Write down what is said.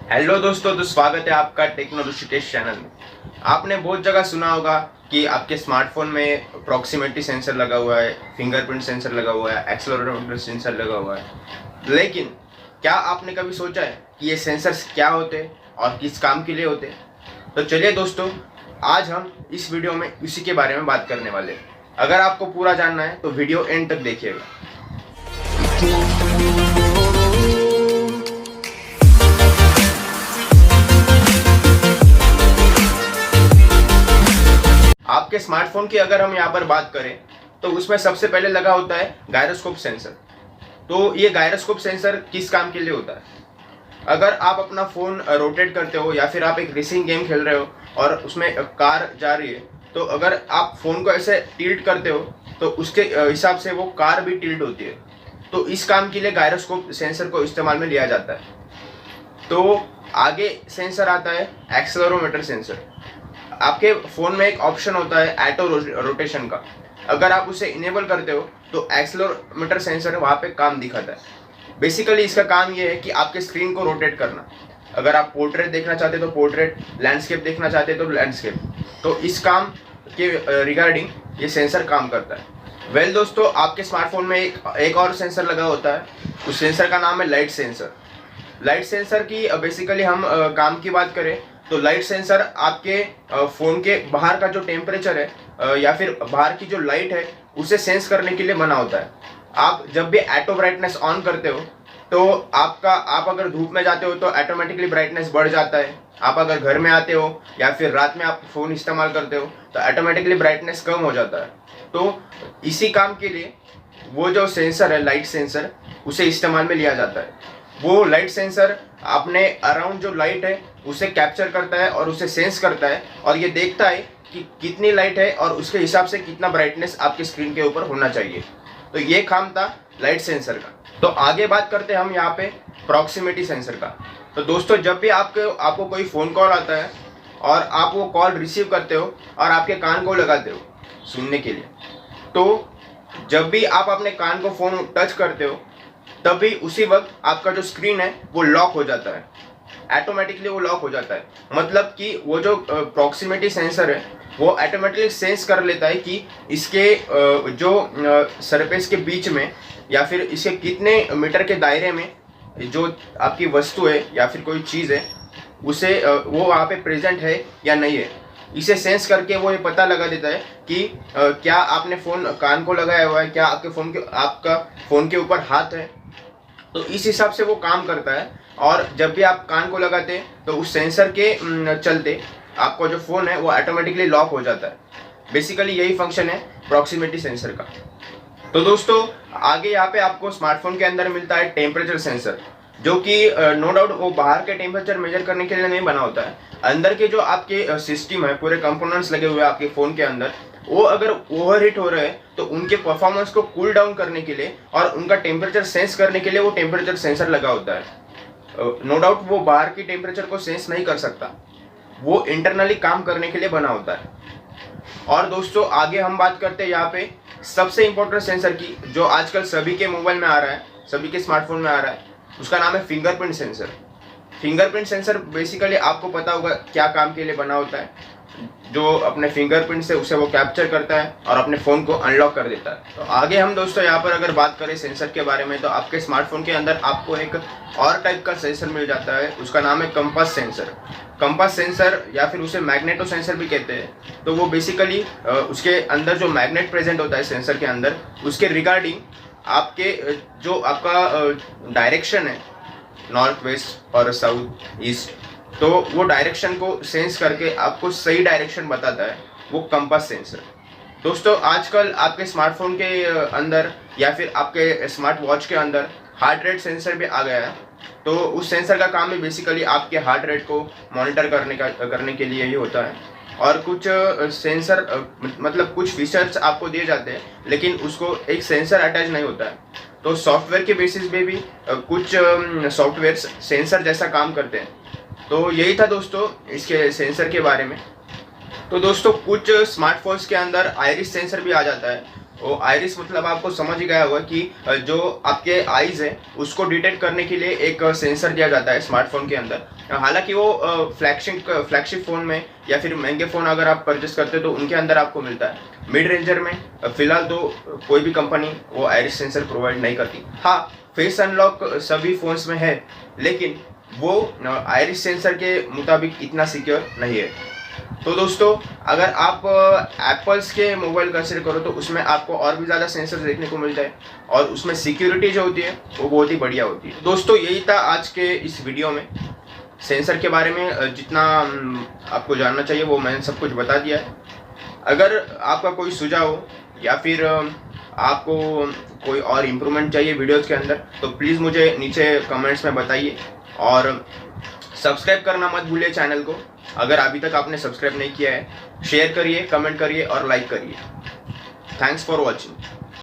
Hello दोस्तों, तो स्वागत है आपका टेक्नोलॉजी चैनल में। आपने बहुत जगह सुना होगा कि आपके स्मार्टफोन में प्रॉक्सिमिटी सेंसर लगा हुआ है, फिंगरप्रिंट सेंसर लगा हुआ है, एक्सेलेरोमीटर सेंसर लगा हुआ है। लेकिन क्या आपने कभी सोचा है कि ये सेंसर्स क्या होते हैं और किस काम के लिए होते हैं? तो चलिए दोस्तों, आज हम इस वीडियो में इसी के बारे में बात करने वाले हैं। अगर आपको पूरा जानना है तो वीडियो एंड तक देखिएगा। आपके स्मार्टफोन की अगर हम यहाँ पर बात करें तो उसमें सबसे पहले लगा होता है गायरोस्कोप सेंसर। तो ये गायरोस्कोप सेंसर किस काम के लिए होता है? अगर आप अपना फ़ोन रोटेट करते हो या फिर आप एक रेसिंग गेम खेल रहे हो और उसमें कार जा रही है, तो अगर आप फ़ोन को ऐसे टिल्ट करते हो तो उसके हिसाब से वो कार भी टिल्ट होती है। तो इस काम के लिए गायरोस्कोप सेंसर को इस्तेमाल में लिया जाता है। तो आगे सेंसर आता है एक्सेलेरोमीटर सेंसर। आपके फ़ोन में एक ऑप्शन होता है ऑटो रोटेशन का। अगर आप उसे इनेबल करते हो तो एक्सेलेरोमीटर सेंसर वहाँ पे काम दिखाता है। बेसिकली इसका काम ये है कि आपके स्क्रीन को रोटेट करना। अगर आप पोर्ट्रेट देखना चाहते हो तो पोर्ट्रेट, लैंडस्केप देखना चाहते हो तो लैंडस्केप। तो इस काम के रिगार्डिंग ये सेंसर काम करता है। वेल दोस्तों, आपके स्मार्टफोन में एक और सेंसर लगा होता है। उस सेंसर का नाम है लाइट सेंसर। लाइट सेंसर की बेसिकली हम काम की बात करें तो लाइट सेंसर आपके फ़ोन के बाहर का जो टेम्परेचर है या फिर बाहर की जो लाइट है उसे सेंस करने के लिए बना होता है। आप जब भी ऑटो ब्राइटनेस ऑन करते हो तो आप अगर धूप में जाते हो तो ऑटोमेटिकली ब्राइटनेस बढ़ जाता है। आप अगर घर में आते हो या फिर रात में आप फ़ोन इस्तेमाल करते हो तो ऑटोमेटिकली ब्राइटनेस कम हो जाता है। तो इसी काम के लिए वो जो सेंसर है लाइट सेंसर, उसे इस्तेमाल में लिया जाता है। वो लाइट सेंसर अपने अराउंड जो लाइट है उसे कैप्चर करता है और उसे सेंस करता है और ये देखता है कि कितनी लाइट है और उसके हिसाब से कितना ब्राइटनेस आपके स्क्रीन के ऊपर होना चाहिए। तो ये काम था लाइट सेंसर का। तो आगे बात करते हैं हम यहाँ पे प्रॉक्सिमिटी सेंसर का। तो दोस्तों, जब भी आपको कोई फ़ोन कॉल आता है और आप वो कॉल रिसीव करते हो और आपके कान को लगाते हो सुनने के लिए, तो जब भी आप अपने कान को फ़ोन टच करते हो तभी उसी वक्त आपका जो स्क्रीन है वो लॉक हो जाता है। ऑटोमेटिकली वो लॉक हो जाता है। मतलब कि वो जो प्रॉक्सिमिटी सेंसर है वो ऑटोमेटिकली सेंस कर लेता है कि इसके जो सरफेस के बीच में या फिर इसके कितने मीटर के दायरे में जो आपकी वस्तु है या फिर कोई चीज़ है उसे वो वहाँ पे प्रेजेंट है या नहीं है। इसे सेंस करके वो ये पता लगा देता है कि क्या आपने फ़ोन कान को लगाया हुआ है, क्या आपका फ़ोन के ऊपर हाथ है। तो इस हिसाब से वो काम करता है। और जब भी आप कान को लगाते हैं तो उस सेंसर के चलते आपका जो फ़ोन है वो ऑटोमेटिकली लॉक हो जाता है। बेसिकली यही फंक्शन है प्रॉक्सिमिटी सेंसर का। तो दोस्तों, आगे यहाँ पे आपको स्मार्टफोन के अंदर मिलता है टेम्परेचर सेंसर, जो कि नो डाउट वो बाहर के टेम्परेचर मेजर करने के लिए नहीं बना होता है। अंदर के जो आपके सिस्टम है, पूरे कंपोनेंट्स लगे हुए हैं आपके फ़ोन के अंदर, वो अगर ओवरहीट हो रहे हैं तो उनके परफॉर्मेंस को कूल डाउन करने के लिए और उनका टेम्परेचर सेंस करने के लिए वो टेम्परेचर सेंसर लगा होता है। नो डाउट वो बाहर की टेम्परेचर को सेंस नहीं कर सकता, वो इंटरनली काम करने के लिए बना होता है। और दोस्तों, आगे हम बात करते हैं यहाँ पे सबसे इंपॉर्टेंट सेंसर की, जो आजकल सभी के मोबाइल में आ रहा है, सभी के स्मार्टफोन में आ रहा है। उसका नाम है fingerprint sensor. Fingerprint sensor basically आपको पता होगा क्या काम के लिए बना होता है। जो अपने फिंगरप्रिंट से उसे वो कैप्चर करता है और अपने फ़ोन को अनलॉक कर देता है। तो आगे हम दोस्तों यहाँ पर अगर बात करें सेंसर के बारे में, तो आपके स्मार्टफोन के अंदर आपको एक और टाइप का सेंसर मिल जाता है। उसका नाम है कंपास सेंसर। कंपास सेंसर या फिर उसे मैग्नेटो सेंसर भी कहते हैं। तो वो बेसिकली उसके अंदर जो मैग्नेट प्रेजेंट होता है सेंसर के अंदर, उसके रिगार्डिंग आपके जो आपका डायरेक्शन है, नॉर्थ वेस्ट और साउथ ईस्ट, तो वो डायरेक्शन को सेंस करके आपको सही डायरेक्शन बताता है, वो कंपास सेंसर। दोस्तों, आजकल आपके स्मार्टफोन के अंदर या फिर आपके स्मार्ट वॉच के अंदर हार्ट रेट सेंसर भी आ गया है। तो उस सेंसर का काम भी बेसिकली आपके हार्ट रेट को मॉनिटर करने के लिए ही होता है। और कुछ सेंसर मतलब कुछ फीचर्स आपको दिए जाते हैं, लेकिन उसको एक सेंसर अटैच नहीं होता है। तो सॉफ्टवेयर के बेसिस पे भी कुछ सॉफ्टवेयर सेंसर जैसा काम करते हैं। तो यही था दोस्तों इसके सेंसर के बारे में। तो दोस्तों, कुछ स्मार्टफोन्स के अंदर आइरिस सेंसर भी आ जाता है। वो आइरिस मतलब आपको समझ ही गया होगा कि जो आपके आईज है उसको डिटेक्ट करने के लिए एक सेंसर दिया जाता है स्मार्टफोन के अंदर। हालांकि वो फ्लैगशिप फ़ोन में या फिर महंगे फ़ोन अगर आप परचेस करते हो तो उनके अंदर आपको मिलता है। मिड रेंजर में फिलहाल तो कोई भी कंपनी वो आइरिस सेंसर प्रोवाइड नहीं करती। हाँ, फेस अनलॉक सभी फ़ोन्स में है, लेकिन वो आइरिस सेंसर के मुताबिक इतना सिक्योर नहीं है। तो दोस्तों, अगर आप एप्पल्स के मोबाइल कंसिडर करो तो उसमें आपको और भी ज़्यादा सेंसर देखने को मिलता है और उसमें सिक्योरिटी जो होती है वो बहुत ही बढ़िया होती है। दोस्तों, यही था आज के इस वीडियो में। सेंसर के बारे में जितना आपको जानना चाहिए वो मैंने सब कुछ बता दिया है। अगर आपका कोई सुझाव हो या फिर आपको कोई और इम्प्रूवमेंट चाहिए वीडियोज़ के अंदर तो प्लीज़ मुझे नीचे कमेंट्स में बताइए और सब्सक्राइब करना मत भूलिए चैनल को। अगर अभी तक आपने सब्सक्राइब नहीं किया है, शेयर करिए, कमेंट करिए और लाइक करिए। Thanks for watching.